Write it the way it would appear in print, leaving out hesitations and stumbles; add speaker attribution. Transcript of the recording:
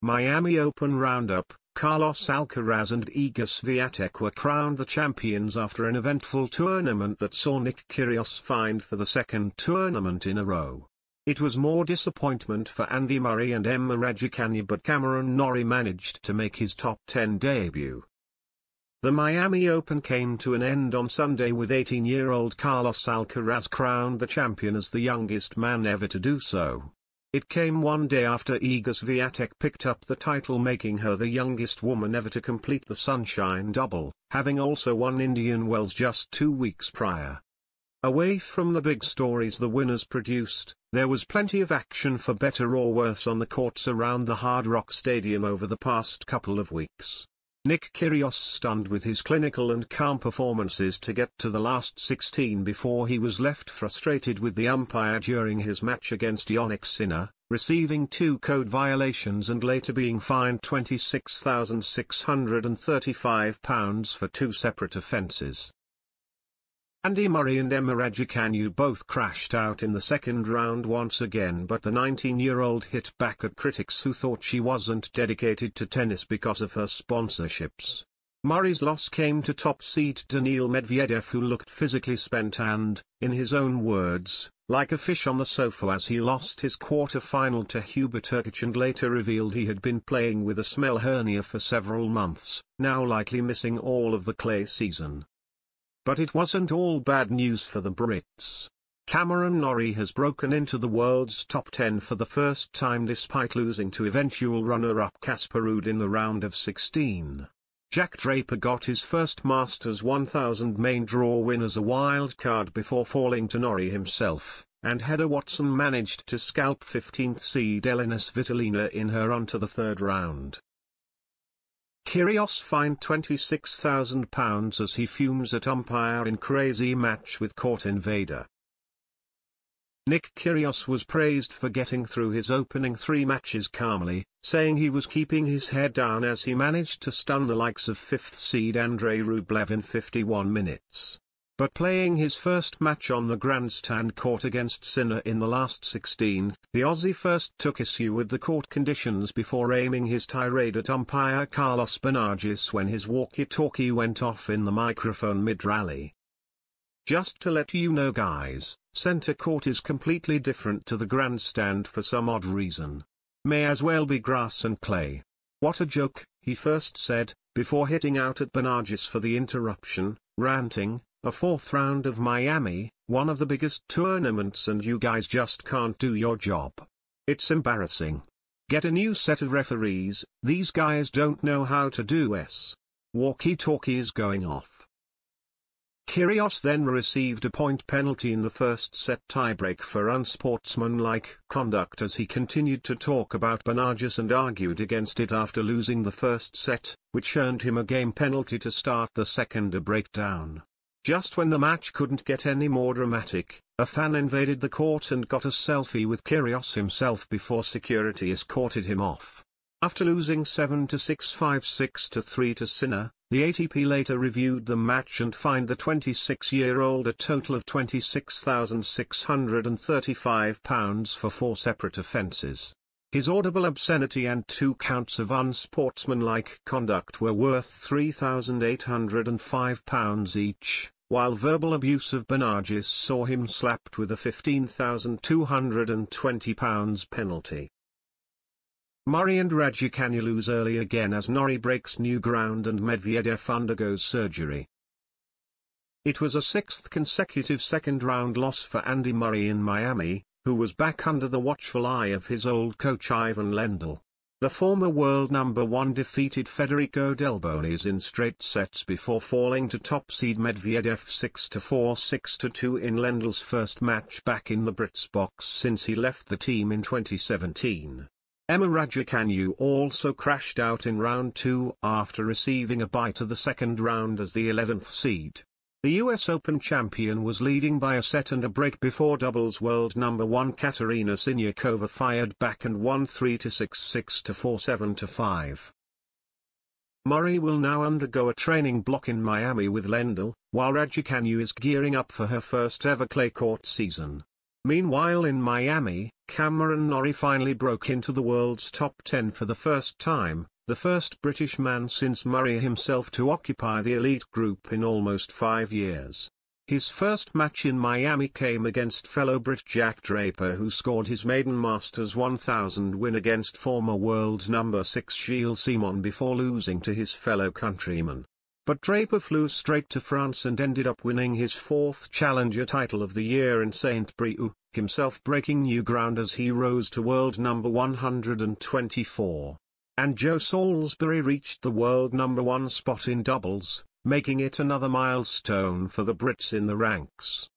Speaker 1: Miami Open Roundup. Carlos Alcaraz and Iga Swiatek were crowned the champions after an eventful tournament that saw Nick Kyrgios fined for the second tournament in a row. It was more disappointment for Andy Murray and Raducanu, but Cameron Norrie managed to make his top 10 debut. The Miami Open came to an end on Sunday with 18-year-old Carlos Alcaraz crowned the champion as the youngest man ever to do so. It came one day after Iga Swiatek picked up the title, making her the youngest woman ever to complete the Sunshine Double, having also won Indian Wells just 2 weeks prior. Away from the big stories the winners produced, there was plenty of action for better or worse on the courts around the Hard Rock Stadium over the past couple of weeks. Nick Kyrgios stunned with his clinical and calm performances to get to the last 16 before he was left frustrated with the umpire during his match against Jannik Sinner, receiving 2 code violations and later being fined £26,635 for 2 separate offences. Andy Murray and Raducanu both crashed out in the second round once again, but the 19-year-old hit back at critics who thought she wasn't dedicated to tennis because of her sponsorships. Murray's loss came to top seed Daniil Medvedev, who looked physically spent and, in his own words, like a fish on the sofa, as he lost his quarter-final to Hubert Hurkacz and later revealed he had been playing with a smell hernia for several months, now likely missing all of the clay season. But it wasn't all bad news for the Brits. Cameron Norrie has broken into the world's top 10 for the first time despite losing to eventual runner-up Casper Ruud in the round of 16. Jack Draper got his first Masters 1000 main draw win as a wild card before falling to Norrie himself, and Heather Watson managed to scalp 15th seed Elina Svitolina in her run to the third round. Kyrgios fined £26,000 as he fumes at umpire in crazy match with court invader. Nick Kyrgios was praised for getting through his opening 3 matches calmly, saying he was keeping his head down as he managed to stun the likes of 5th seed Andrei Rublev in 51 minutes. But playing his first match on the grandstand court against Sinner in the last 16, the Aussie first took issue with the court conditions before aiming his tirade at umpire Carlos Benages when his walkie-talkie went off in the microphone mid-rally. "Just to let you know guys, centre court is completely different to the grandstand for some odd reason. May as well be grass and clay. What a joke," he first said, before hitting out at Benages for the interruption, ranting, "A 4th round of Miami, one of the biggest tournaments, and you guys just can't do your job. It's embarrassing. Get a new set of referees, these guys don't know how to do s. Walkie-talkie is going off." Kyrgios then received a point penalty in the first set tiebreak for unsportsmanlike conduct as he continued to talk about Benages and argued against it after losing the first set, which earned him a game penalty to start the second. A breakdown. Just when the match couldn't get any more dramatic, a fan invaded the court and got a selfie with Kyrgios himself before security escorted him off. After losing 7-6, 5-6 to 3 to Sinner, the ATP later reviewed the match and fined the 26-year-old a total of £26,635 for 4 separate offences. His audible obscenity and 2 counts of unsportsmanlike conduct were worth £3,805 each, while verbal abuse of Benages saw him slapped with a £15,220 penalty. Murray and Raducanu lose early again as Norrie breaks new ground and Medvedev undergoes surgery. It was a 6th consecutive second-round loss for Andy Murray in Miami, who was back under the watchful eye of his old coach Ivan Lendl. The former world number 1 defeated Federico Delbonis in straight sets before falling to top seed Medvedev 6-4, 6-2 in Lendl's first match back in the Brits box since he left the team in 2017. Raducanu also crashed out in round 2 after receiving a bye to the second round as the 11th seed. The US Open champion was leading by a set and a break before doubles world number 1 Katerina Siniakova fired back and won 3-6, 6-4, 7-5. Murray will now undergo a training block in Miami with Lendl, while Raducanu is gearing up for her first ever clay court season. Meanwhile in Miami, Cameron Norrie finally broke into the world's top 10 for the first time, the first British man since Murray himself to occupy the elite group in almost 5 years. His first match in Miami came against fellow Brit Jack Draper, who scored his maiden Masters 1000 win against former world number 6 Gilles Simon before losing to his fellow countryman. But Draper flew straight to France and ended up winning his 4th Challenger title of the year in St. Brieuc, himself breaking new ground as he rose to world number 124. And Joe Salisbury reached the world number 1 spot in doubles, making it another milestone for the Brits in the ranks.